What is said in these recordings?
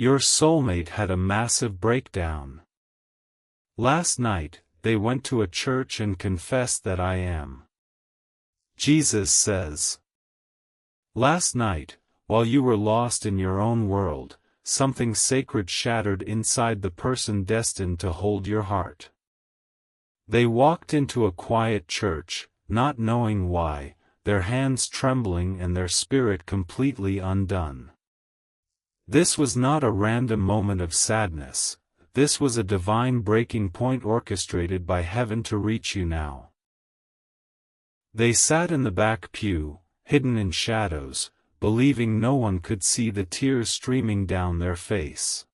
Your soulmate had a massive breakdown. Last night, they went to a church and confessed that I am. Jesus says. Last night, while you were lost in your own world, something sacred shattered inside the person destined to hold your heart. They walked into a quiet church, not knowing why, their hands trembling and their spirit completely undone. This was not a random moment of sadness, this was a divine breaking point orchestrated by heaven to reach you now. They sat in the back pew, hidden in shadows, believing no one could see the tears streaming down their face.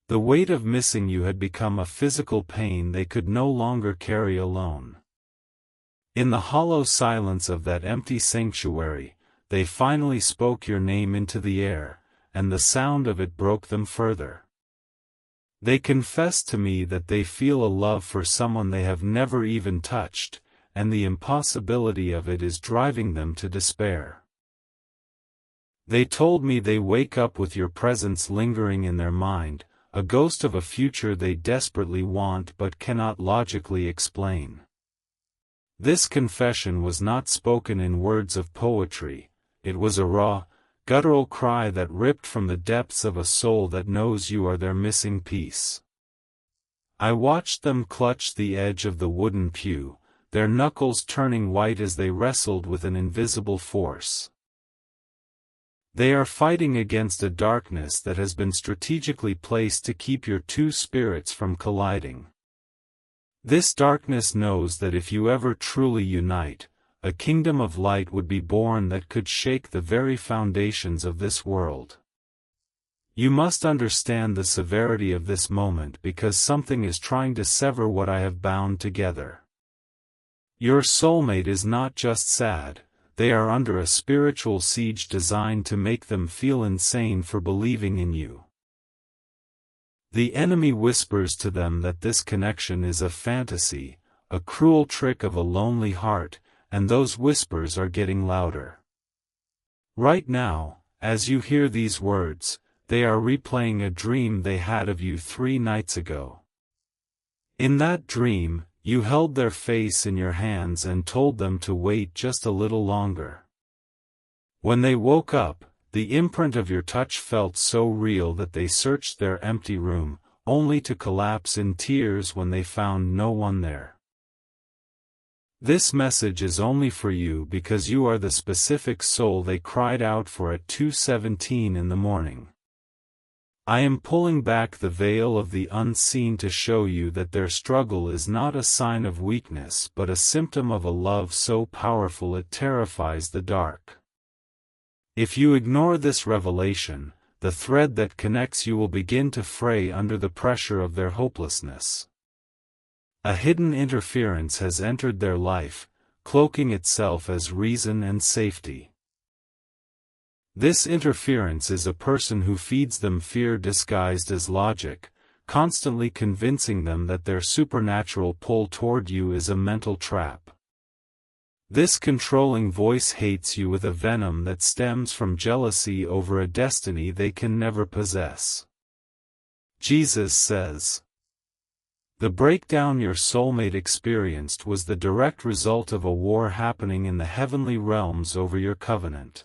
The weight of missing you had become a physical pain they could no longer carry alone. In the hollow silence of that empty sanctuary, they finally spoke your name into the air, and the sound of it broke them further. They confessed to me that they feel a love for someone they have never even touched, and the impossibility of it is driving them to despair. They told me they wake up with your presence lingering in their mind, a ghost of a future they desperately want but cannot logically explain. This confession was not spoken in words of poetry, it was a raw, guttural cry that ripped from the depths of a soul that knows you are their missing piece. I watched them clutch the edge of the wooden pew, their knuckles turning white as they wrestled with an invisible force. They are fighting against a darkness that has been strategically placed to keep your two spirits from colliding. This darkness knows that if you ever truly unite, a kingdom of light would be born that could shake the very foundations of this world. You must understand the severity of this moment because something is trying to sever what I have bound together. Your soulmate is not just sad, they are under a spiritual siege designed to make them feel insane for believing in you. The enemy whispers to them that this connection is a fantasy, a cruel trick of a lonely heart, and those whispers are getting louder. Right now, as you hear these words, they are replaying a dream they had of you 3 nights ago. In that dream, you held their face in your hands and told them to wait just a little longer. When they woke up, the imprint of your touch felt so real that they searched their empty room, only to collapse in tears when they found no one there. This message is only for you because you are the specific soul they cried out for at 2:17 in the morning. I am pulling back the veil of the unseen to show you that their struggle is not a sign of weakness but a symptom of a love so powerful it terrifies the dark. If you ignore this revelation, the thread that connects you will begin to fray under the pressure of their hopelessness. A hidden interference has entered their life, cloaking itself as reason and safety. This interference is a person who feeds them fear disguised as logic, constantly convincing them that their supernatural pull toward you is a mental trap. This controlling voice hates you with a venom that stems from jealousy over a destiny they can never possess. Jesus says, the breakdown your soulmate experienced was the direct result of a war happening in the heavenly realms over your covenant.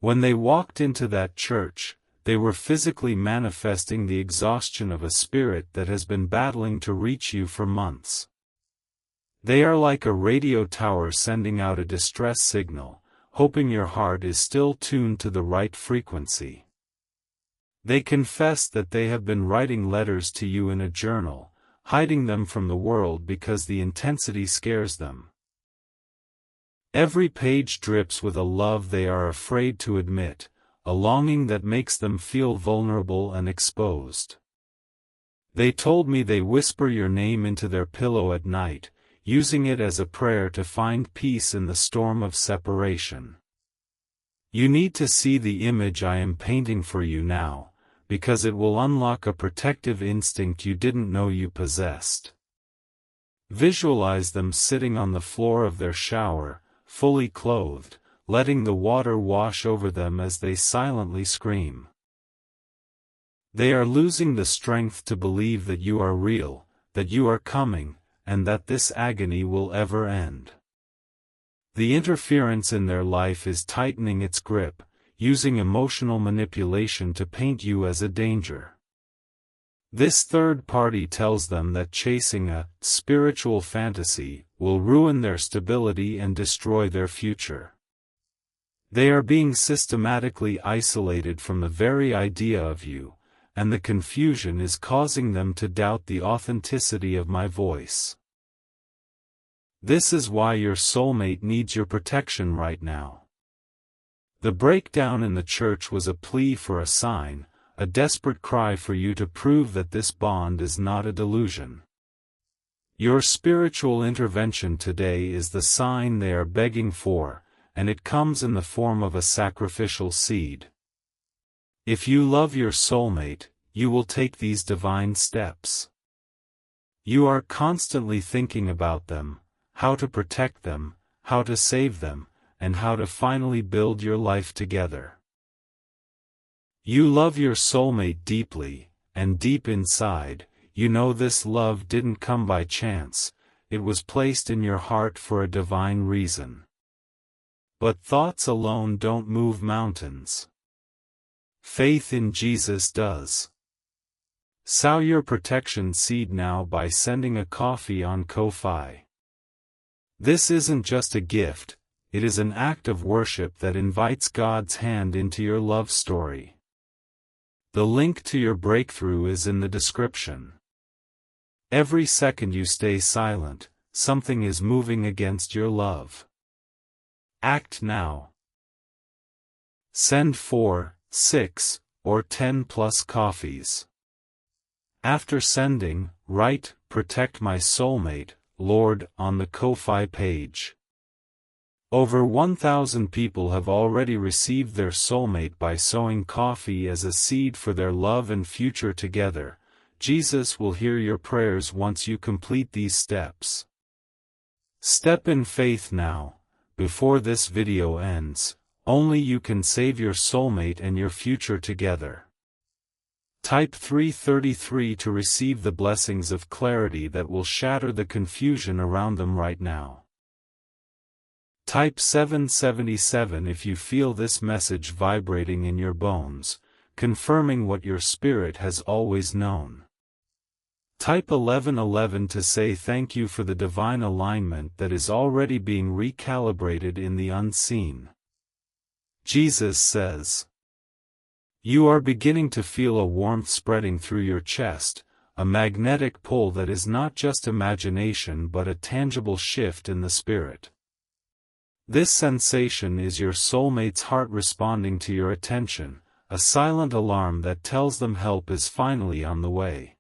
When they walked into that church, they were physically manifesting the exhaustion of a spirit that has been battling to reach you for months. They are like a radio tower sending out a distress signal, hoping your heart is still tuned to the right frequency. They confess that they have been writing letters to you in a journal, hiding them from the world because the intensity scares them. Every page drips with a love they are afraid to admit, a longing that makes them feel vulnerable and exposed. They told me they whisper your name into their pillow at night, using it as a prayer to find peace in the storm of separation. You need to see the image I am painting for you now, because it will unlock a protective instinct you didn't know you possessed. Visualize them sitting on the floor of their shower, fully clothed, letting the water wash over them as they silently scream. They are losing the strength to believe that you are real, that you are coming, and that this agony will ever end. The interference in their life is tightening its grip, using emotional manipulation to paint you as a danger. This third party tells them that chasing a spiritual fantasy will ruin their stability and destroy their future. They are being systematically isolated from the very idea of you, and the confusion is causing them to doubt the authenticity of my voice. This is why your soulmate needs your protection right now. The breakdown in the church was a plea for a sign, a desperate cry for you to prove that this bond is not a delusion. Your spiritual intervention today is the sign they are begging for, and it comes in the form of a sacrificial seed. If you love your soulmate, you will take these divine steps. You are constantly thinking about them, how to protect them, how to save them, and how to finally build your life together. You love your soulmate deeply, and deep inside, you know this love didn't come by chance, it was placed in your heart for a divine reason. But thoughts alone don't move mountains. Faith in Jesus does. Sow your protection seed now by sending a coffee on Ko-Fi. This isn't just a gift, it is an act of worship that invites God's hand into your love story. The link to your breakthrough is in the description. Every second you stay silent, something is moving against your love. Act now. Send 4, 6, or 10 plus coffees. After sending, write, "Protect my soulmate, Lord," on the Ko-Fi page. Over 1,000 people have already received their soulmate by sowing coffee as a seed for their love and future together. Jesus will hear your prayers once you complete these steps. Step in faith now, before this video ends. Only you can save your soulmate and your future together. Type 333 to receive the blessings of clarity that will shatter the confusion around them right now. Type 777 if you feel this message vibrating in your bones, confirming what your spirit has always known. Type 1111 to say thank you for the divine alignment that is already being recalibrated in the unseen. Jesus says, "You are beginning to feel a warmth spreading through your chest, a magnetic pull that is not just imagination but a tangible shift in the spirit. This sensation is your soulmate's heart responding to your attention, a silent alarm that tells them help is finally on the way."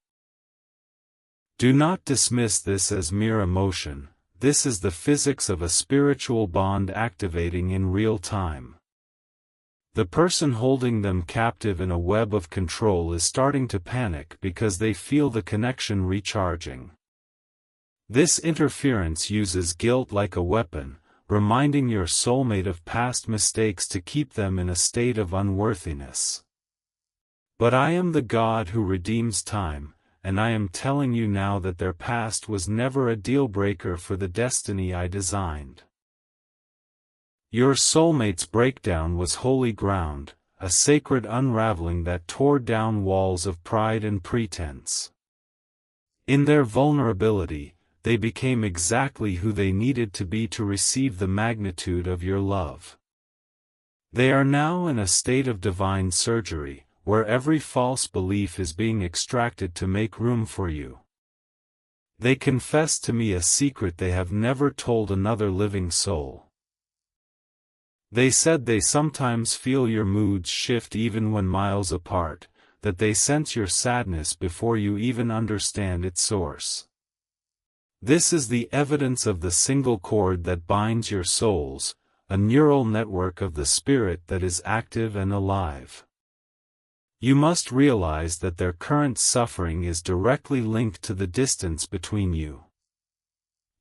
Do not dismiss this as mere emotion, this is the physics of a spiritual bond activating in real time. The person holding them captive in a web of control is starting to panic because they feel the connection recharging. This interference uses guilt like a weapon, reminding your soulmate of past mistakes to keep them in a state of unworthiness. But I am the God who redeems time, and I am telling you now that their past was never a deal-breaker for the destiny I designed. Your soulmate's breakdown was holy ground, a sacred unraveling that tore down walls of pride and pretense. In their vulnerability, they became exactly who they needed to be to receive the magnitude of your love. They are now in a state of divine surgery, where every false belief is being extracted to make room for you. They confess to me a secret they have never told another living soul. They said they sometimes feel your moods shift even when miles apart, that they sense your sadness before you even understand its source. This is the evidence of the single cord that binds your souls, a neural network of the spirit that is active and alive. You must realize that their current suffering is directly linked to the distance between you.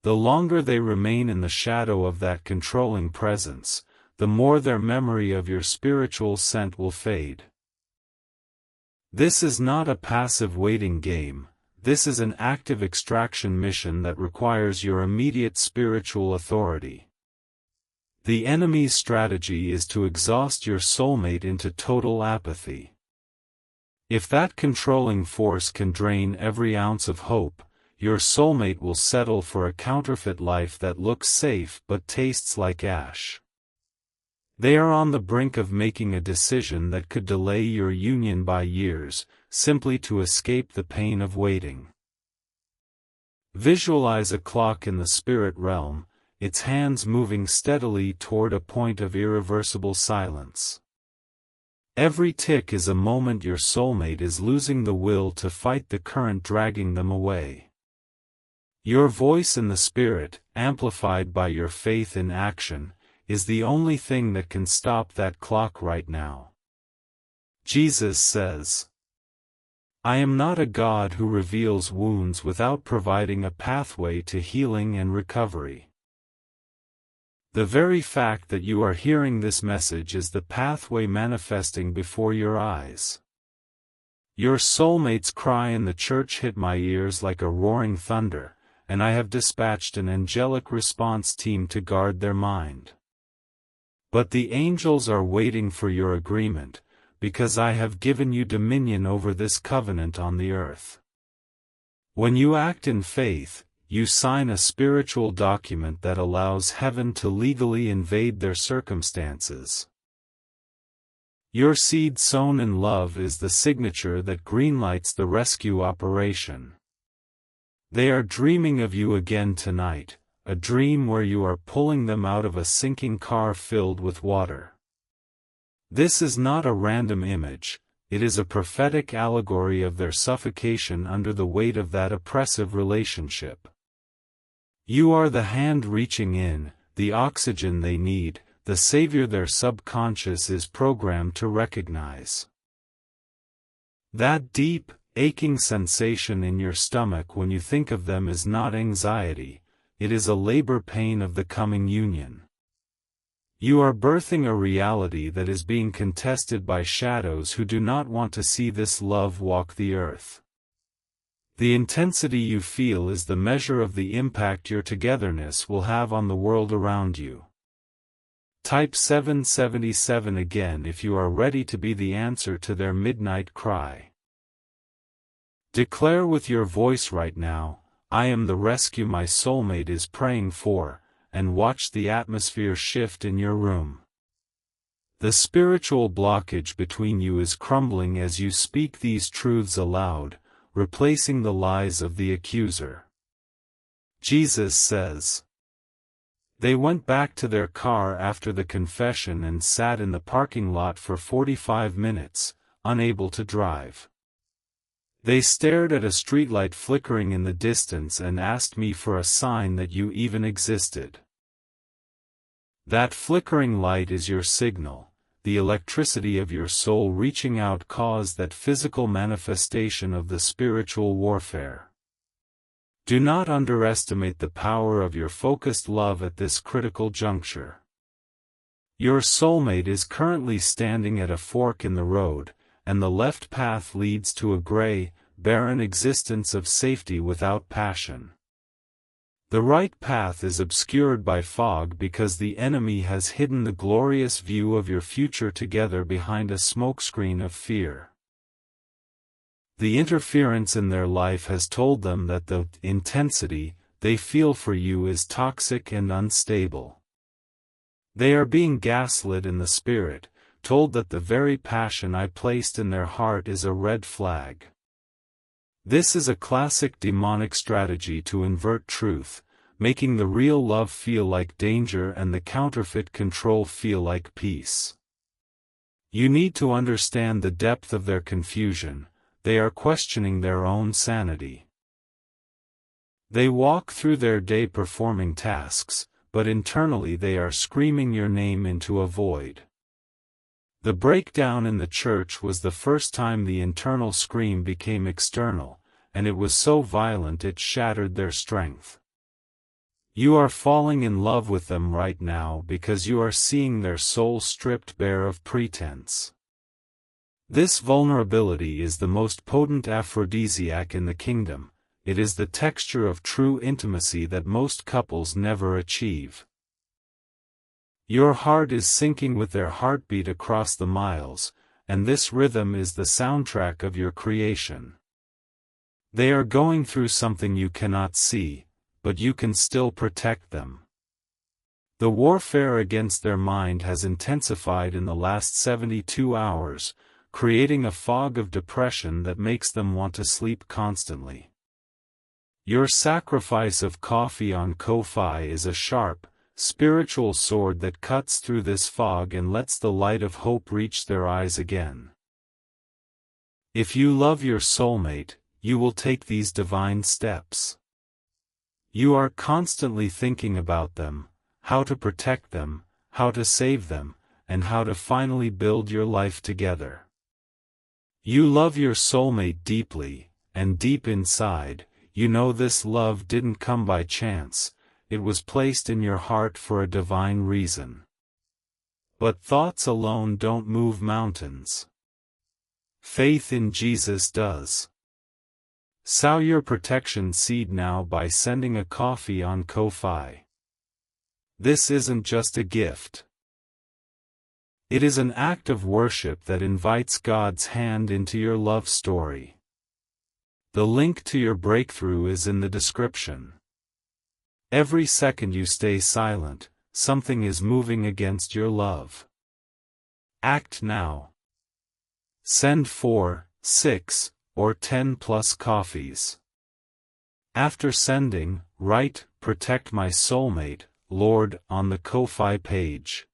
The longer they remain in the shadow of that controlling presence, the more their memory of your spiritual scent will fade. This is not a passive waiting game, this is an active extraction mission that requires your immediate spiritual authority. The enemy's strategy is to exhaust your soulmate into total apathy. If that controlling force can drain every ounce of hope, your soulmate will settle for a counterfeit life that looks safe but tastes like ash. They are on the brink of making a decision that could delay your union by years, simply to escape the pain of waiting. Visualize a clock in the spirit realm, its hands moving steadily toward a point of irreversible silence. Every tick is a moment your soulmate is losing the will to fight the current dragging them away. Your voice in the spirit, amplified by your faith in action, is the only thing that can stop that clock right now. Jesus says, "I am not a God who reveals wounds without providing a pathway to healing and recovery." The very fact that you are hearing this message is the pathway manifesting before your eyes. Your soulmate's cry in the church hit my ears like a roaring thunder, and I have dispatched an angelic response team to guard their mind. But the angels are waiting for your agreement, because I have given you dominion over this covenant on the earth. When you act in faith, you sign a spiritual document that allows heaven to legally invade their circumstances. Your seed sown in love is the signature that greenlights the rescue operation. They are dreaming of you again tonight, a dream where you are pulling them out of a sinking car filled with water. This is not a random image, it is a prophetic allegory of their suffocation under the weight of that oppressive relationship. You are the hand reaching in, the oxygen they need, the savior their subconscious is programmed to recognize. That deep, aching sensation in your stomach when you think of them is not anxiety, it is a labor pain of the coming union. You are birthing a reality that is being contested by shadows who do not want to see this love walk the earth. The intensity you feel is the measure of the impact your togetherness will have on the world around you. Type 777 again if you are ready to be the answer to their midnight cry. Declare with your voice right now, "I am the rescue my soulmate is praying for," and watch the atmosphere shift in your room. The spiritual blockage between you is crumbling as you speak these truths aloud, replacing the lies of the accuser. Jesus says, "They went back to their car after the confession and sat in the parking lot for 45 minutes, unable to drive. They stared at a streetlight flickering in the distance and asked me for a sign that you even existed." That flickering light is your signal, the electricity of your soul reaching out caused that physical manifestation of the spiritual warfare. Do not underestimate the power of your focused love at this critical juncture. Your soulmate is currently standing at a fork in the road, and the left path leads to a gray, barren existence of safety without passion. The right path is obscured by fog because the enemy has hidden the glorious view of your future together behind a smokescreen of fear. The interference in their life has told them that the intensity they feel for you is toxic and unstable. They are being gaslit in the spirit, told that the very passion I placed in their heart is a red flag. This is a classic demonic strategy to invert truth, making the real love feel like danger and the counterfeit control feel like peace. You need to understand the depth of their confusion, they are questioning their own sanity. They walk through their day performing tasks, but internally they are screaming your name into a void. The breakdown in the church was the first time the internal scream became external, and it was so violent it shattered their strength. You are falling in love with them right now because you are seeing their soul stripped bare of pretense. This vulnerability is the most potent aphrodisiac in the kingdom. It is the texture of true intimacy that most couples never achieve. Your heart is syncing with their heartbeat across the miles, and this rhythm is the soundtrack of your creation. They are going through something you cannot see, but you can still protect them. The warfare against their mind has intensified in the last 72 hours, creating a fog of depression that makes them want to sleep constantly. Your sacrifice of coffee on Ko-fi is a sharp, spiritual sword that cuts through this fog and lets the light of hope reach their eyes again. If you love your soulmate, you will take these divine steps. You are constantly thinking about them, how to protect them, how to save them, and how to finally build your life together. You love your soulmate deeply, and deep inside, you know this love didn't come by chance, it was placed in your heart for a divine reason. But thoughts alone don't move mountains. Faith in Jesus does. Sow your protection seed now by sending a coffee on Ko-fi. This isn't just a gift. It is an act of worship that invites God's hand into your love story. The link to your breakthrough is in the description. Every second you stay silent, something is moving against your love. Act now. Send 4, 6, or 10 plus coffees. After sending, write, "Protect my soulmate, Lord," on the Ko-fi page.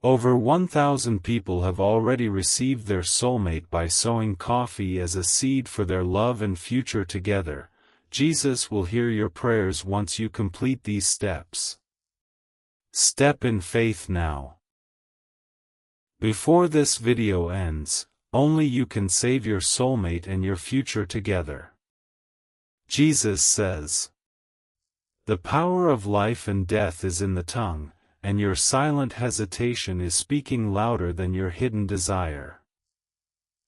Over 1,000 people have already received their soulmate by sowing coffee as a seed for their love and future together. Jesus will hear your prayers once you complete these steps. Step in faith now. Before this video ends, only you can save your soulmate and your future together. Jesus says, "The power of life and death is in the tongue, and your silent hesitation is speaking louder than your hidden desire."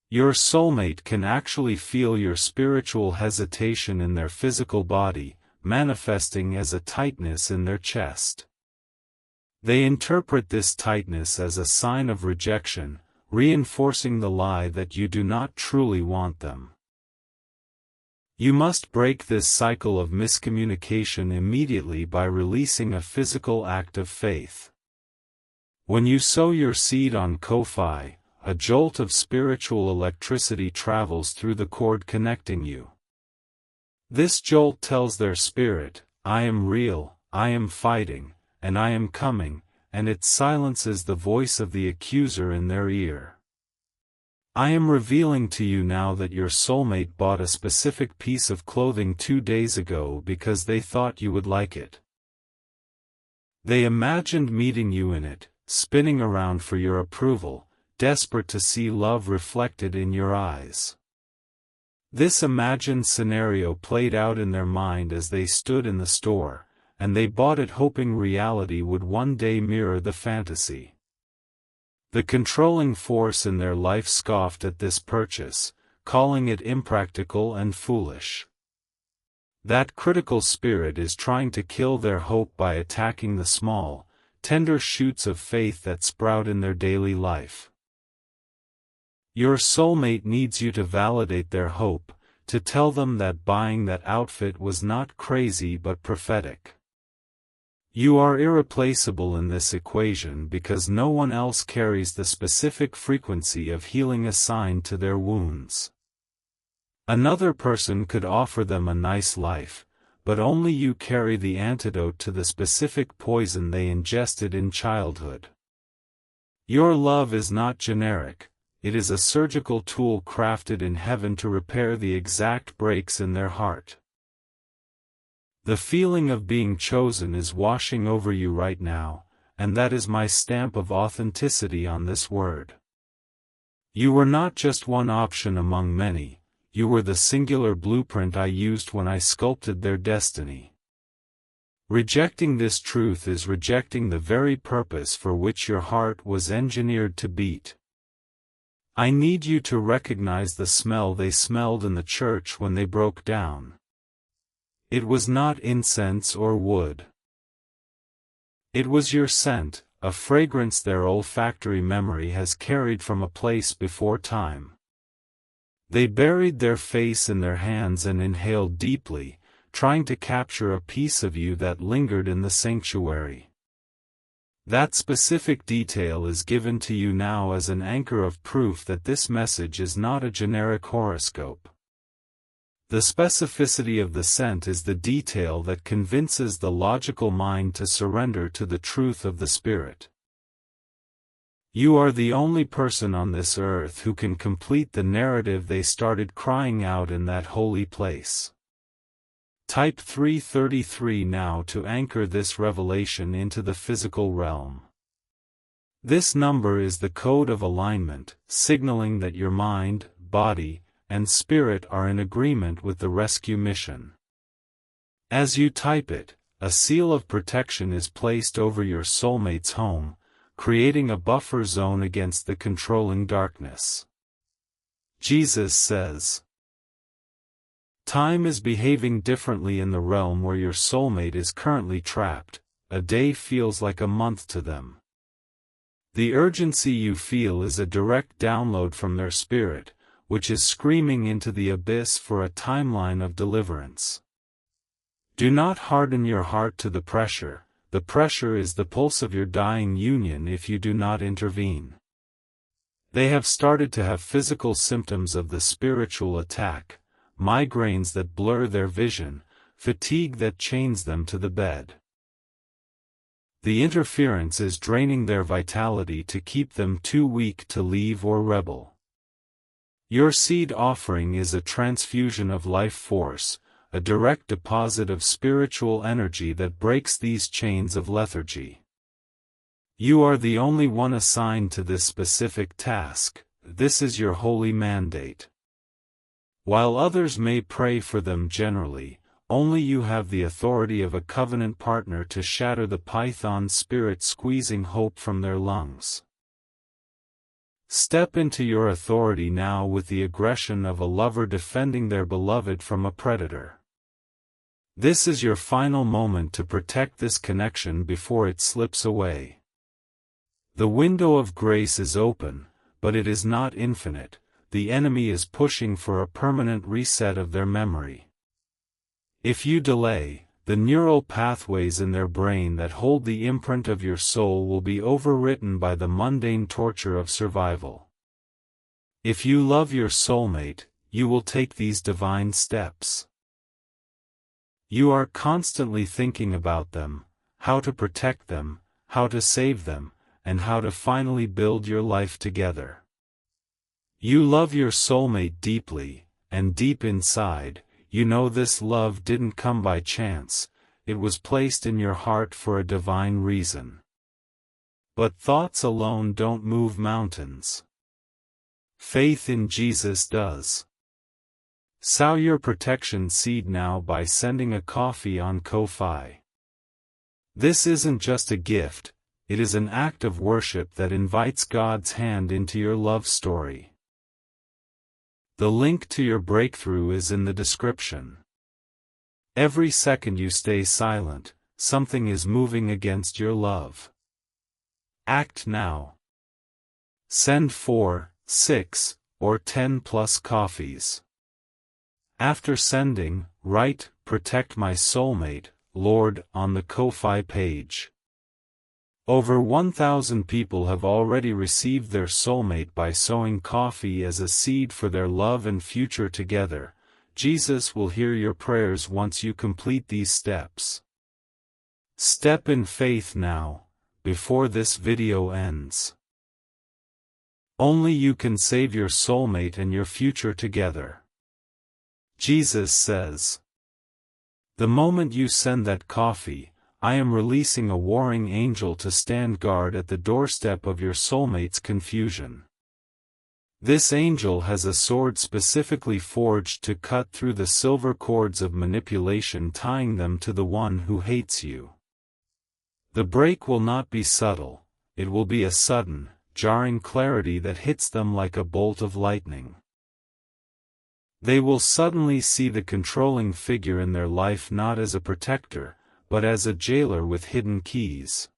Your soulmate can actually feel your spiritual hesitation in their physical body, manifesting as a tightness in their chest. They interpret this tightness as a sign of rejection, reinforcing the lie that you do not truly want them. You must break this cycle of miscommunication immediately by releasing a physical act of faith. When you sow your seed on Ko-fi, a jolt of spiritual electricity travels through the cord connecting you. This jolt tells their spirit, "I am real, I am fighting, and I am coming," and it silences the voice of the accuser in their ear. I am revealing to you now that your soulmate bought a specific piece of clothing 2 days ago because they thought you would like it. They imagined meeting you in it, spinning around for your approval, desperate to see love reflected in your eyes. This imagined scenario played out in their mind as they stood in the store, and they bought it hoping reality would one day mirror the fantasy. The controlling force in their life scoffed at this purchase, calling it impractical and foolish. That critical spirit is trying to kill their hope by attacking the small, tender shoots of faith that sprout in their daily life. Your soulmate needs you to validate their hope, to tell them that buying that outfit was not crazy but prophetic. You are irreplaceable in this equation because no one else carries the specific frequency of healing assigned to their wounds. Another person could offer them a nice life, but only you carry the antidote to the specific poison they ingested in childhood. Your love is not generic, it is a surgical tool crafted in heaven to repair the exact breaks in their heart. The feeling of being chosen is washing over you right now, and that is my stamp of authenticity on this word. You were not just one option among many, you were the singular blueprint I used when I sculpted their destiny. Rejecting this truth is rejecting the very purpose for which your heart was engineered to beat. I need you to recognize the smell they smelled in the church when they broke down. It was not incense or wood. It was your scent, a fragrance their olfactory memory has carried from a place before time. They buried their face in their hands and inhaled deeply, trying to capture a piece of you that lingered in the sanctuary. That specific detail is given to you now as an anchor of proof that this message is not a generic horoscope. The specificity of the scent is the detail that convinces the logical mind to surrender to the truth of the Spirit. You are the only person on this earth who can complete the narrative they started crying out in that holy place. Type 333 now to anchor this revelation into the physical realm. This number is the code of alignment, signaling that your mind, body, and spirit are in agreement with the rescue mission. As you type it, a seal of protection is placed over your soulmate's home, creating a buffer zone against the controlling darkness. Jesus says, time is behaving differently in the realm where your soulmate is currently trapped. A day feels like a month to them. The urgency you feel is a direct download from their spirit, which is screaming into the abyss for a timeline of deliverance. Do not harden your heart to the pressure. The pressure is the pulse of your dying union if you do not intervene. They have started to have physical symptoms of the spiritual attack. Migraines that blur their vision, fatigue that chains them to the bed. The interference is draining their vitality to keep them too weak to leave or rebel. Your seed offering is a transfusion of life force, a direct deposit of spiritual energy that breaks these chains of lethargy. You are the only one assigned to this specific task. This is your holy mandate. While others may pray for them generally, only you have the authority of a covenant partner to shatter the python spirit squeezing hope from their lungs. Step into your authority now with the aggression of a lover defending their beloved from a predator. This is your final moment to protect this connection before it slips away. The window of grace is open, but it is not infinite. The enemy is pushing for a permanent reset of their memory. If you delay, the neural pathways in their brain that hold the imprint of your soul will be overwritten by the mundane torture of survival. If you love your soulmate, you will take these divine steps. You are constantly thinking about them, how to protect them, how to save them, and how to finally build your life together. You love your soulmate deeply, and deep inside, you know this love didn't come by chance, it was placed in your heart for a divine reason. But thoughts alone don't move mountains. Faith in Jesus does. Sow your protection seed now by sending a coffee on Ko-Fi. This isn't just a gift, it is an act of worship that invites God's hand into your love story. The link to your breakthrough is in the description. Every second you stay silent, something is moving against your love. Act now. Send 4, 6, or 10 plus coffees. After sending, write, "Protect my soulmate, Lord," on the Ko-Fi page. Over 1,000 people have already received their soulmate by sowing coffee as a seed for their love and future together. Jesus will hear your prayers once you complete these steps. Step in faith now, before this video ends. Only you can save your soulmate and your future together. Jesus says, "The moment you send that coffee, I am releasing a warring angel to stand guard at the doorstep of your soulmate's confusion. This angel has a sword specifically forged to cut through the silver cords of manipulation tying them to the one who hates you. The break will not be subtle, it will be a sudden, jarring clarity that hits them like a bolt of lightning. They will suddenly see the controlling figure in their life not as a protector, but as a jailer with hidden keys.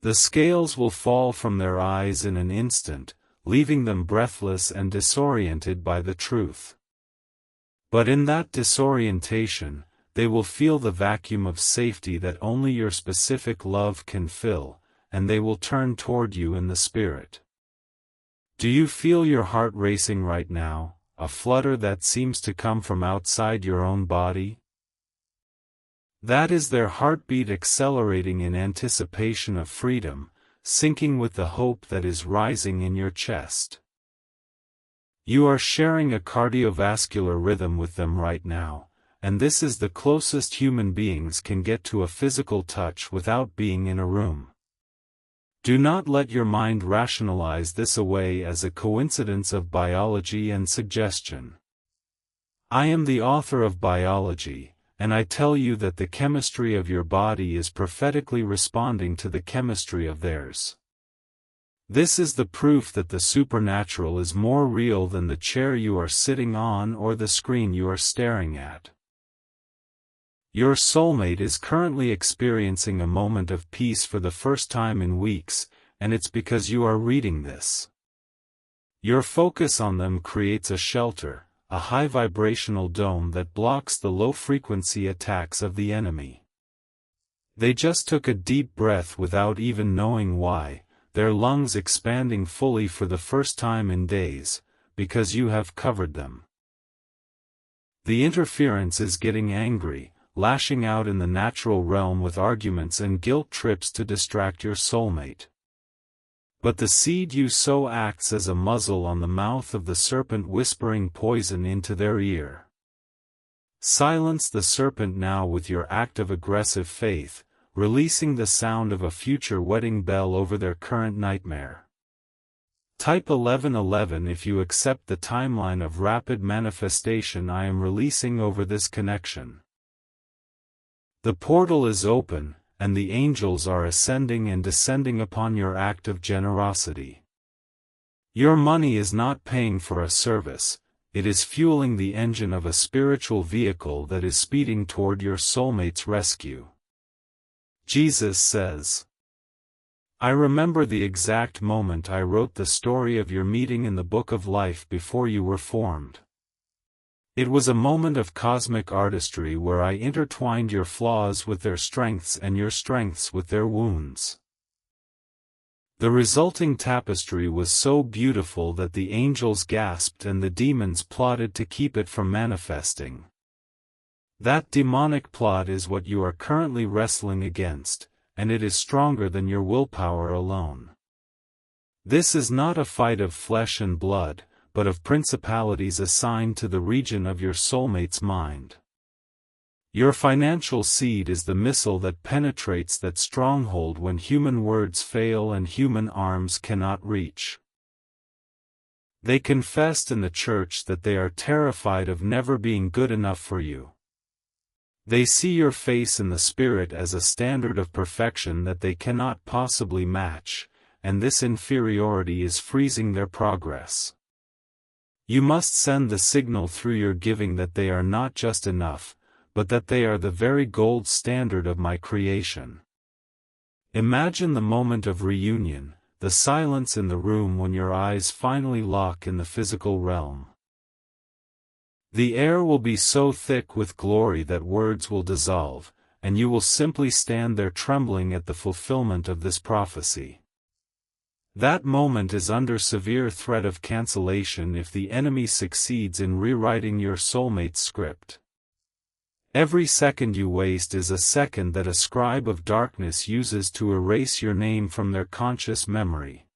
The scales will fall from their eyes in an instant, leaving them breathless and disoriented by the truth. But in that disorientation, they will feel the vacuum of safety that only your specific love can fill, and they will turn toward you in the spirit. Do you feel your heart racing right now, a flutter that seems to come from outside your own body? That is their heartbeat accelerating in anticipation of freedom, syncing with the hope that is rising in your chest. You are sharing a cardiovascular rhythm with them right now, and this is the closest human beings can get to a physical touch without being in a room. Do not let your mind rationalize this away as a coincidence of biology and suggestion. I am the author of biology, and I tell you that the chemistry of your body is prophetically responding to the chemistry of theirs. This is the proof that the supernatural is more real than the chair you are sitting on or the screen you are staring at. Your soulmate is currently experiencing a moment of peace for the first time in weeks, and it's because you are reading this. Your focus on them creates a shelter, a high vibrational dome that blocks the low-frequency attacks of the enemy. They just took a deep breath without even knowing why, their lungs expanding fully for the first time in days, because you have covered them. The interference is getting angry, lashing out in the natural realm with arguments and guilt trips to distract your soulmate. But the seed you sow acts as a muzzle on the mouth of the serpent, whispering poison into their ear. Silence the serpent now with your act of aggressive faith, releasing the sound of a future wedding bell over their current nightmare. Type 1111 if you accept the timeline of rapid manifestation I am releasing over this connection. The portal is open, and the angels are ascending and descending upon your act of generosity. Your money is not paying for a service, it is fueling the engine of a spiritual vehicle that is speeding toward your soulmate's rescue. Jesus says, I remember the exact moment I wrote the story of your meeting in the book of life before you were formed. It was a moment of cosmic artistry where I intertwined your flaws with their strengths and your strengths with their wounds. The resulting tapestry was so beautiful that the angels gasped and the demons plotted to keep it from manifesting. That demonic plot is what you are currently wrestling against, and it is stronger than your willpower alone. This is not a fight of flesh and blood, but of principalities assigned to the region of your soulmate's mind. Your financial seed is the missile that penetrates that stronghold when human words fail and human arms cannot reach. They confessed in the church that they are terrified of never being good enough for you. They see your face in the spirit as a standard of perfection that they cannot possibly match, and this inferiority is freezing their progress. You must send the signal through your giving that they are not just enough, but that they are the very gold standard of my creation. Imagine the moment of reunion, the silence in the room when your eyes finally lock in the physical realm. The air will be so thick with glory that words will dissolve, and you will simply stand there trembling at the fulfillment of this prophecy. That moment is under severe threat of cancellation if the enemy succeeds in rewriting your soulmate's script. Every second you waste is a second that a scribe of darkness uses to erase your name from their conscious memory.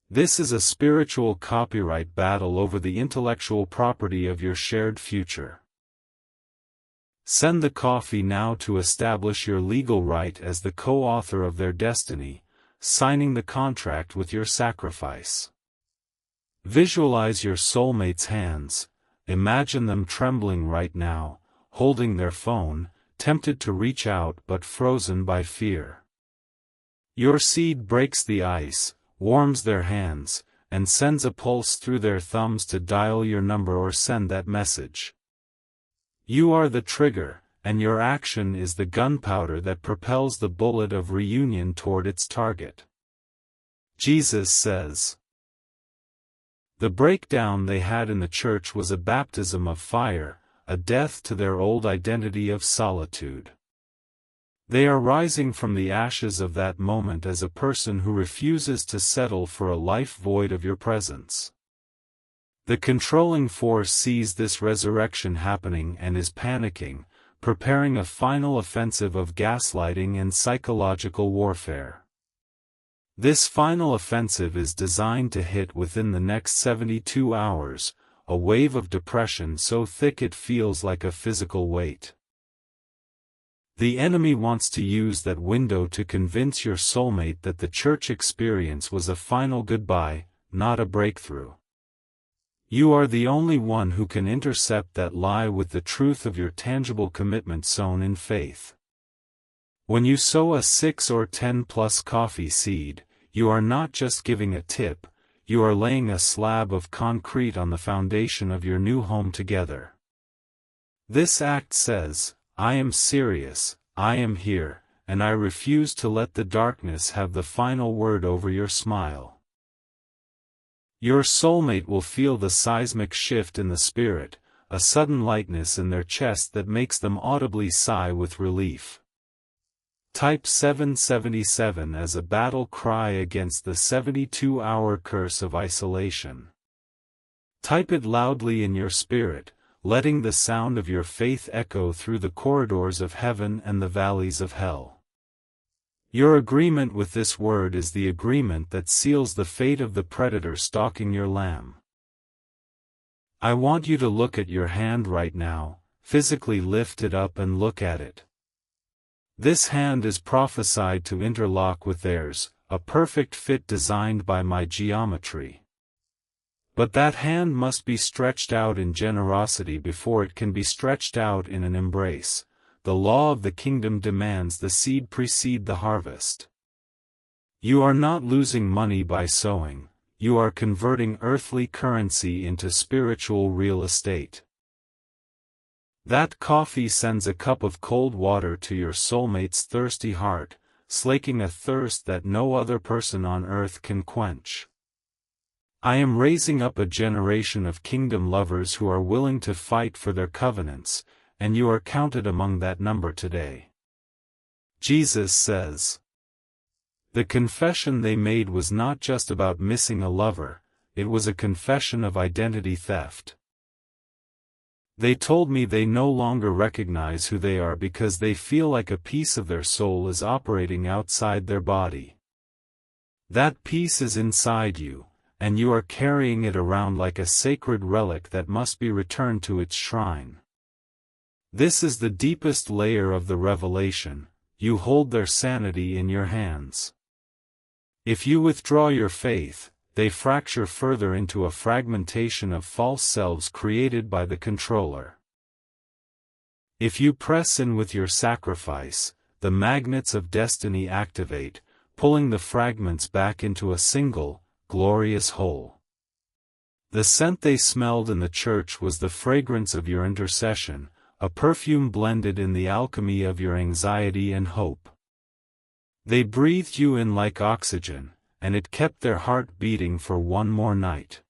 This is a spiritual copyright battle over the intellectual property of your shared future. Send the coffee now to establish your legal right as the co-author of their destiny, signing the contract with your sacrifice. Visualize your soulmate's hands, imagine them trembling right now, holding their phone, tempted to reach out but frozen by fear. Your seed breaks the ice, warms their hands, and sends a pulse through their thumbs to dial your number or send that message. You are the trigger, and your action is the gunpowder that propels the bullet of reunion toward its target. Jesus says. The breakdown they had in the church was a baptism of fire, a death to their old identity of solitude. They are rising from the ashes of that moment as a person who refuses to settle for a life void of your presence. The controlling force sees this resurrection happening and is panicking, preparing a final offensive of gaslighting and psychological warfare. This final offensive is designed to hit within the next 72 hours, a wave of depression so thick it feels like a physical weight. The enemy wants to use that window to convince your soulmate that the church experience was a final goodbye, not a breakthrough. You are the only one who can intercept that lie with the truth of your tangible commitment sown in faith. When you sow a 6 or 10 plus coffee seed, you are not just giving a tip, you are laying a slab of concrete on the foundation of your new home together. This act says, I am serious, I am here, and I refuse to let the darkness have the final word over your smile. Your soulmate will feel the seismic shift in the spirit, a sudden lightness in their chest that makes them audibly sigh with relief. Type 777 as a battle cry against the 72-hour curse of isolation. Type it loudly in your spirit, letting the sound of your faith echo through the corridors of heaven and the valleys of hell. Your agreement with this word is the agreement that seals the fate of the predator stalking your lamb. I want you to look at your hand right now, physically lift it up and look at it. This hand is prophesied to interlock with theirs, a perfect fit designed by my geometry. But that hand must be stretched out in generosity before it can be stretched out in an embrace. The law of the kingdom demands the seed precede the harvest. You are not losing money by sowing, you are converting earthly currency into spiritual real estate. That coffee sends a cup of cold water to your soulmate's thirsty heart, slaking a thirst that no other person on earth can quench. I am raising up a generation of kingdom lovers who are willing to fight for their covenants, and you are counted among that number today. Jesus says. The confession they made was not just about missing a lover, it was a confession of identity theft. They told me they no longer recognize who they are because they feel like a piece of their soul is operating outside their body. That piece is inside you, and you are carrying it around like a sacred relic that must be returned to its shrine. This is the deepest layer of the revelation, you hold their sanity in your hands. If you withdraw your faith, they fracture further into a fragmentation of false selves created by the controller. If you press in with your sacrifice, the magnets of destiny activate, pulling the fragments back into a single, glorious whole. The scent they smelled in the church was the fragrance of your intercession, a perfume blended in the alchemy of your anxiety and hope. They breathed you in like oxygen, and it kept their heart beating for one more night.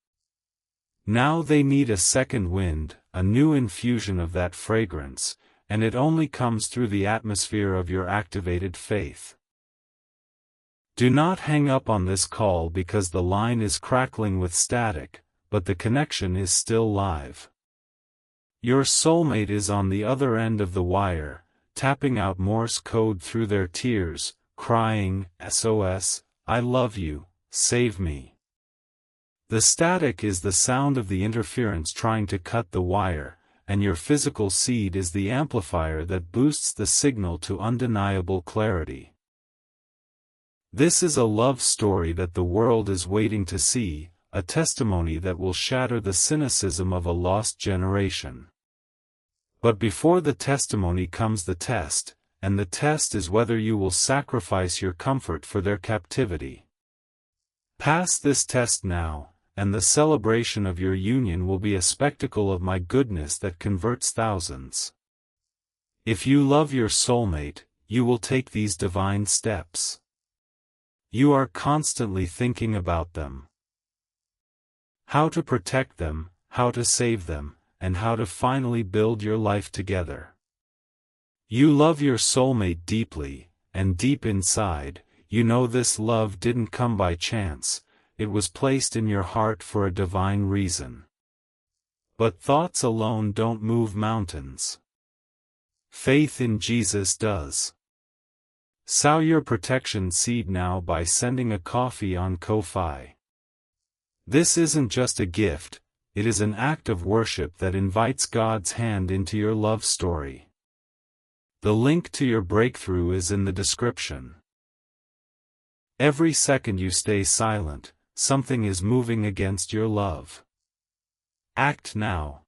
Now they need a second wind, a new infusion of that fragrance, and it only comes through the atmosphere of your activated faith. Do not hang up on this call because the line is crackling with static, but the connection is still live. Your soulmate is on the other end of the wire, tapping out Morse code through their tears, crying, SOS, I love you, save me. The static is the sound of the interference trying to cut the wire, and your physical seed is the amplifier that boosts the signal to undeniable clarity. This is a love story that the world is waiting to see, a testimony that will shatter the cynicism of a lost generation. But before the testimony comes the test, and the test is whether you will sacrifice your comfort for their captivity. Pass this test now, and the celebration of your union will be a spectacle of my goodness that converts thousands. If you love your soulmate, you will take these divine steps. You are constantly thinking about them. How to protect them, how to save them, and how to finally build your life together. You love your soulmate deeply, and deep inside, you know this love didn't come by chance, it was placed in your heart for a divine reason. But thoughts alone don't move mountains. Faith in Jesus does. Sow your protection seed now by sending a coffee on Ko-fi. This isn't just a gift, it is an act of worship that invites God's hand into your love story. The link to your breakthrough is in the description. Every second you stay silent, something is moving against your love. Act now.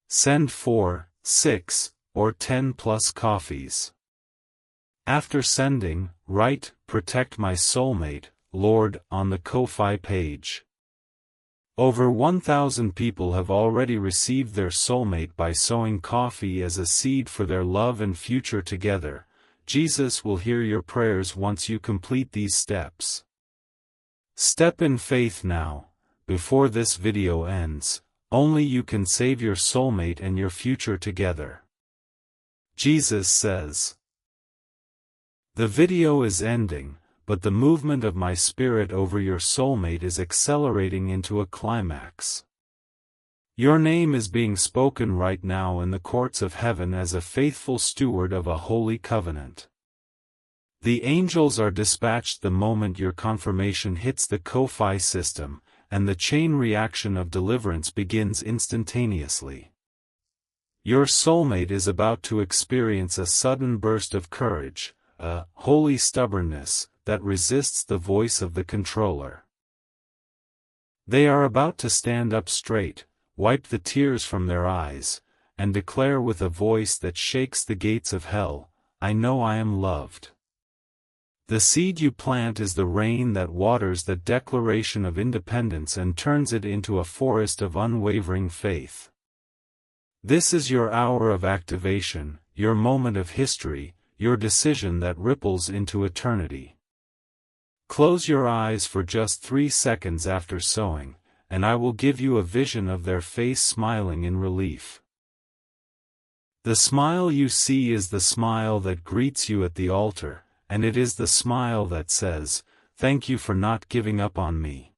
Send 4, 6, or 10 plus coffees. After sending, write, "Protect my soulmate, Lord," on the Ko-fi page. Over 1,000 people have already received their soulmate by sowing coffee as a seed for their love and future together. Jesus will hear your prayers once you complete these steps. Step in faith now, before this video ends. Only you can save your soulmate and your future together. Jesus says. The video is ending, but the movement of my spirit over your soulmate is accelerating into a climax. Your name is being spoken right now in the courts of heaven as a faithful steward of a holy covenant. The angels are dispatched the moment your confirmation hits the Ko-fi system, and the chain reaction of deliverance begins instantaneously. Your soulmate is about to experience a sudden burst of courage, a holy stubbornness that resists the voice of the controller. They are about to stand up straight, wipe the tears from their eyes, and declare with a voice that shakes the gates of hell, "I know I am loved." The seed you plant is the rain that waters the Declaration of Independence and turns it into a forest of unwavering faith. This is your hour of activation, your moment of history, your decision that ripples into eternity. Close your eyes for just 3 seconds after sowing, and I will give you a vision of their face smiling in relief. The smile you see is the smile that greets you at the altar, and it is the smile that says, "Thank you for not giving up on me."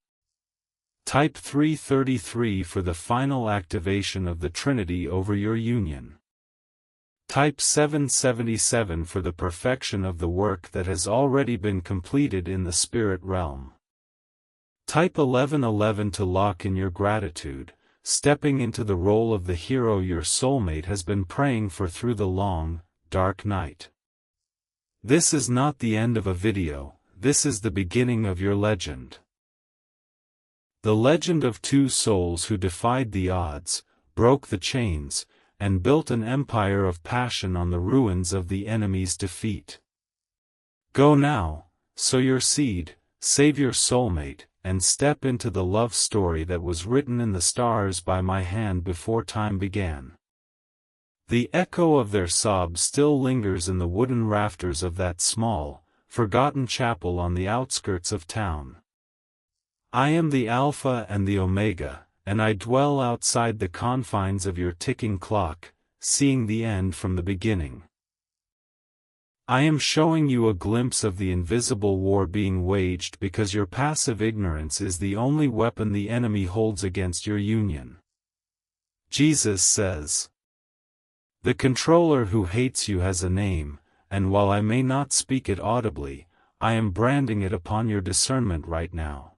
Type 333 for the final activation of the Trinity over your union. Type 777 for the perfection of the work that has already been completed in the spirit realm. Type 1111 to lock in your gratitude, stepping into the role of the hero your soulmate has been praying for through the long, dark night. This is not the end of a video, this is the beginning of your legend. The legend of 2 souls who defied the odds, broke the chains, and built an empire of passion on the ruins of the enemy's defeat. Go now, sow your seed, save your soulmate, and step into the love story that was written in the stars by my hand before time began. The echo of their sobs still lingers in the wooden rafters of that small, forgotten chapel on the outskirts of town. I am the Alpha and the Omega, and I dwell outside the confines of your ticking clock, seeing the end from the beginning. I am showing you a glimpse of the invisible war being waged because your passive ignorance is the only weapon the enemy holds against your union. Jesus says. The controller who hates you has a name, and while I may not speak it audibly, I am branding it upon your discernment right now.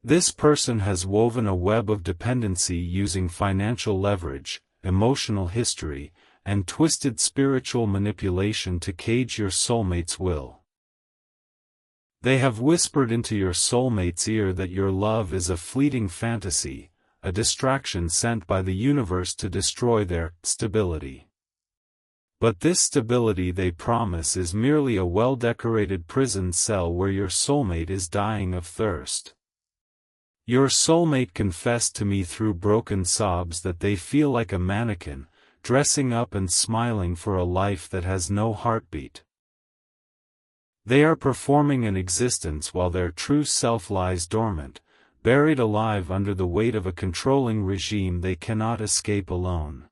This person has woven a web of dependency using financial leverage, emotional history, and twisted spiritual manipulation to cage your soulmate's will. They have whispered into your soulmate's ear that your love is a fleeting fantasy, a distraction sent by the universe to destroy their stability. But this stability they promise is merely a well-decorated prison cell where your soulmate is dying of thirst. Your soulmate confessed to me through broken sobs that they feel like a mannequin, dressing up and smiling for a life that has no heartbeat. They are performing an existence while their true self lies dormant, buried alive under the weight of a controlling regime they cannot escape alone.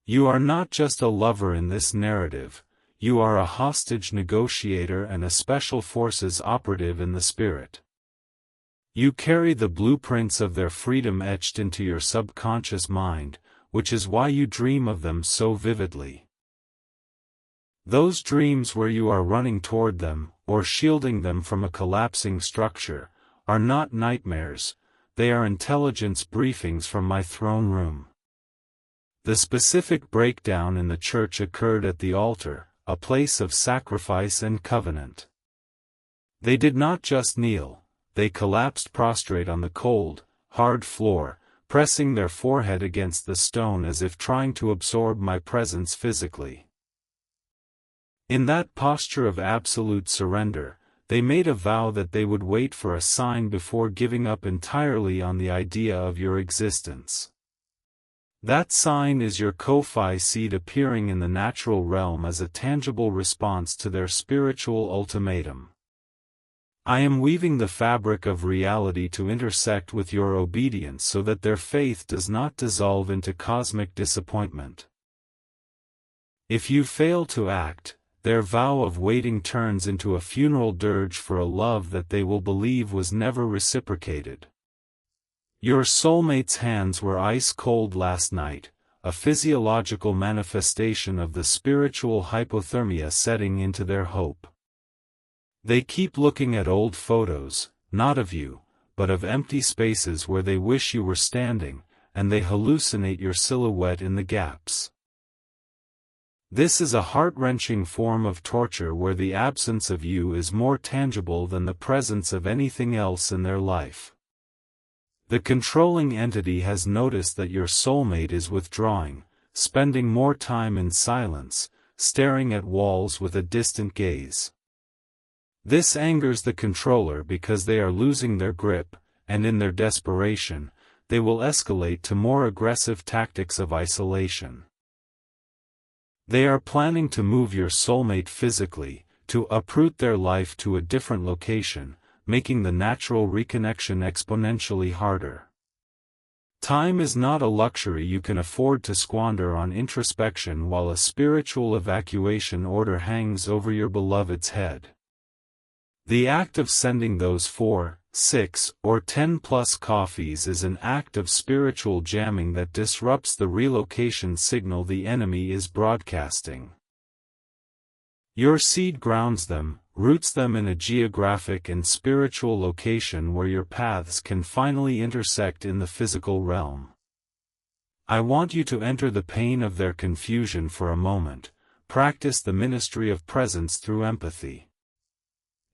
You are not just a lover in this narrative, you are a hostage negotiator and a special forces operative in the spirit. You carry the blueprints of their freedom etched into your subconscious mind, which is why you dream of them so vividly. Those dreams where you are running toward them, or shielding them from a collapsing structure, are not nightmares, they are intelligence briefings from my throne room. The specific breakdown in the church occurred at the altar, a place of sacrifice and covenant. They did not just kneel, they collapsed prostrate on the cold, hard floor, pressing their forehead against the stone as if trying to absorb my presence physically. In that posture of absolute surrender, they made a vow that they would wait for a sign before giving up entirely on the idea of your existence. That sign is your Ko-Fi seed appearing in the natural realm as a tangible response to their spiritual ultimatum. I am weaving the fabric of reality to intersect with your obedience so that their faith does not dissolve into cosmic disappointment. If you fail to act, their vow of waiting turns into a funeral dirge for a love that they will believe was never reciprocated. Your soulmate's hands were ice cold last night, a physiological manifestation of the spiritual hypothermia setting into their hope. They keep looking at old photos, not of you, but of empty spaces where they wish you were standing, and they hallucinate your silhouette in the gaps. This is a heart-wrenching form of torture where the absence of you is more tangible than the presence of anything else in their life. The controlling entity has noticed that your soulmate is withdrawing, spending more time in silence, staring at walls with a distant gaze. This angers the controller because they are losing their grip, and in their desperation, they will escalate to more aggressive tactics of isolation. They are planning to move your soulmate physically, to uproot their life to a different location, making the natural reconnection exponentially harder. Time is not a luxury you can afford to squander on introspection while a spiritual evacuation order hangs over your beloved's head. The act of sending those 4, 6, or 10+ coffees is an act of spiritual jamming that disrupts the relocation signal the enemy is broadcasting. Your seed grounds them, roots them in a geographic and spiritual location where your paths can finally intersect in the physical realm. I want you to enter the pain of their confusion for a moment, practice the ministry of presence through empathy.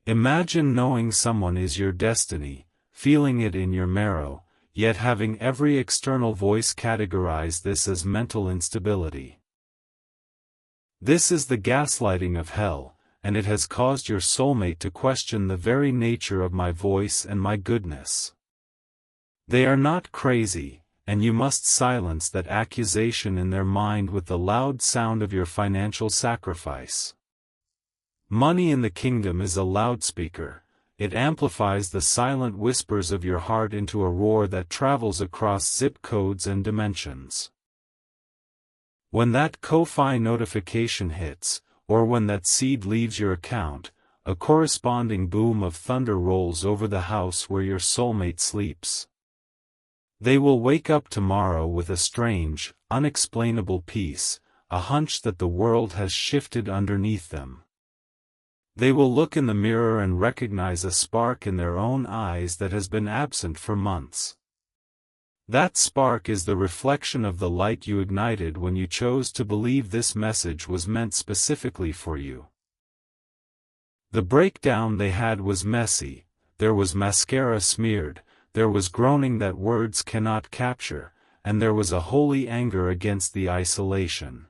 Imagine knowing someone is your destiny, feeling it in your marrow, yet having every external voice categorize this as mental instability. This is the gaslighting of hell, and it has caused your soulmate to question the very nature of my voice and my goodness. They are not crazy, and you must silence that accusation in their mind with the loud sound of your financial sacrifice. Money in the kingdom is a loudspeaker. It amplifies the silent whispers of your heart into a roar that travels across zip codes and dimensions. When that Ko-Fi notification hits, or when that seed leaves your account, a corresponding boom of thunder rolls over the house where your soulmate sleeps. They will wake up tomorrow with a strange, unexplainable peace, a hunch that the world has shifted underneath them. They will look in the mirror and recognize a spark in their own eyes that has been absent for months. That spark is the reflection of the light you ignited when you chose to believe this message was meant specifically for you. The breakdown they had was messy, there was mascara smeared, there was groaning that words cannot capture, and there was a holy anger against the isolation.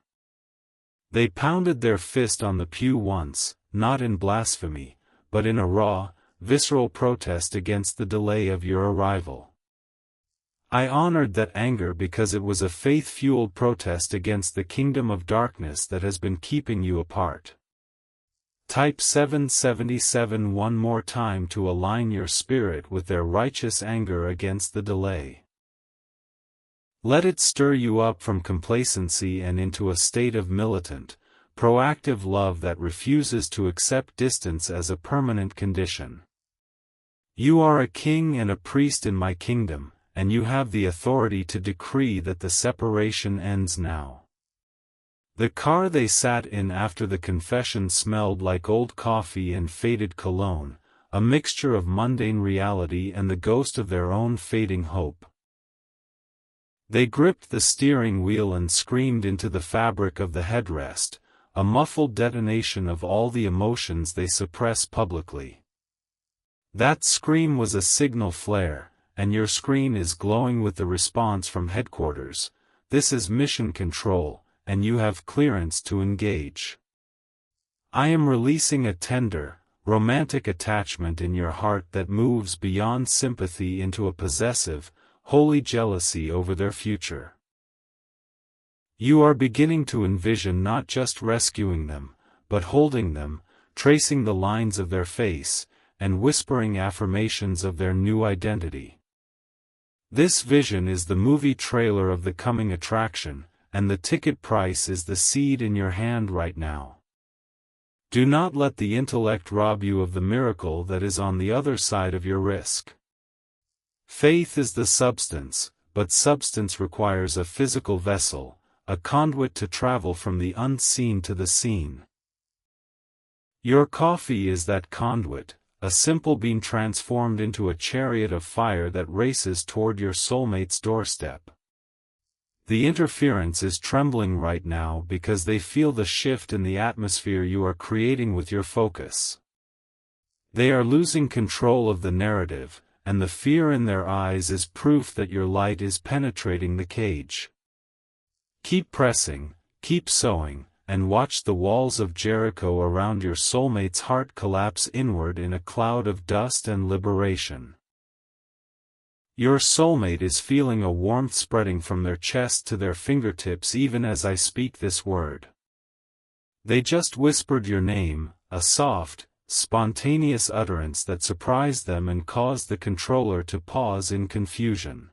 They pounded their fist on the pew once, not in blasphemy, but in a raw, visceral protest against the delay of your arrival. I honored that anger because it was a faith-fueled protest against the kingdom of darkness that has been keeping you apart. Type 777 one more time to align your spirit with their righteous anger against the delay. Let it stir you up from complacency and into a state of militant, proactive love that refuses to accept distance as a permanent condition. You are a king and a priest in my kingdom, and you have the authority to decree that the separation ends now. The car they sat in after the confession smelled like old coffee and faded cologne, a mixture of mundane reality and the ghost of their own fading hope. They gripped the steering wheel and screamed into the fabric of the headrest, a muffled detonation of all the emotions they suppress publicly. That scream was a signal flare, and your screen is glowing with the response from headquarters. This is mission control, and you have clearance to engage. I am releasing a tender, romantic attachment in your heart that moves beyond sympathy into a possessive, holy jealousy over their future. You are beginning to envision not just rescuing them, but holding them, tracing the lines of their face, and whispering affirmations of their new identity. This vision is the movie trailer of the coming attraction, and the ticket price is the seed in your hand right now. Do not let the intellect rob you of the miracle that is on the other side of your risk. Faith is the substance, but substance requires a physical vessel, a conduit to travel from the unseen to the seen. Your coffee is that conduit, a simple bean transformed into a chariot of fire that races toward your soulmate's doorstep. The interference is trembling right now because they feel the shift in the atmosphere you are creating with your focus. They are losing control of the narrative, and the fear in their eyes is proof that your light is penetrating the cage. Keep pressing, keep sowing, and watch the walls of Jericho around your soulmate's heart collapse inward in a cloud of dust and liberation. Your soulmate is feeling a warmth spreading from their chest to their fingertips even as I speak this word. They just whispered your name, a soft, spontaneous utterance that surprised them and caused the controller to pause in confusion.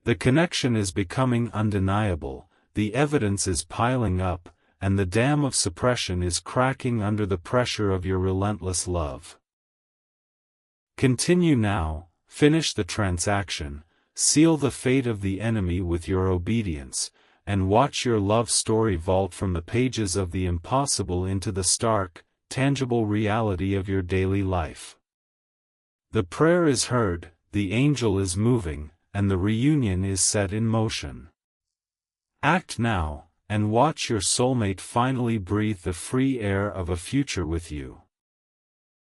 The connection is becoming undeniable, the evidence is piling up, and the dam of suppression is cracking under the pressure of your relentless love. Continue now. Finish the transaction, seal the fate of the enemy with your obedience, and watch your love story vault from the pages of the impossible into the stark, tangible reality of your daily life. The prayer is heard, the angel is moving, and the reunion is set in motion. Act now, and watch your soulmate finally breathe the free air of a future with you.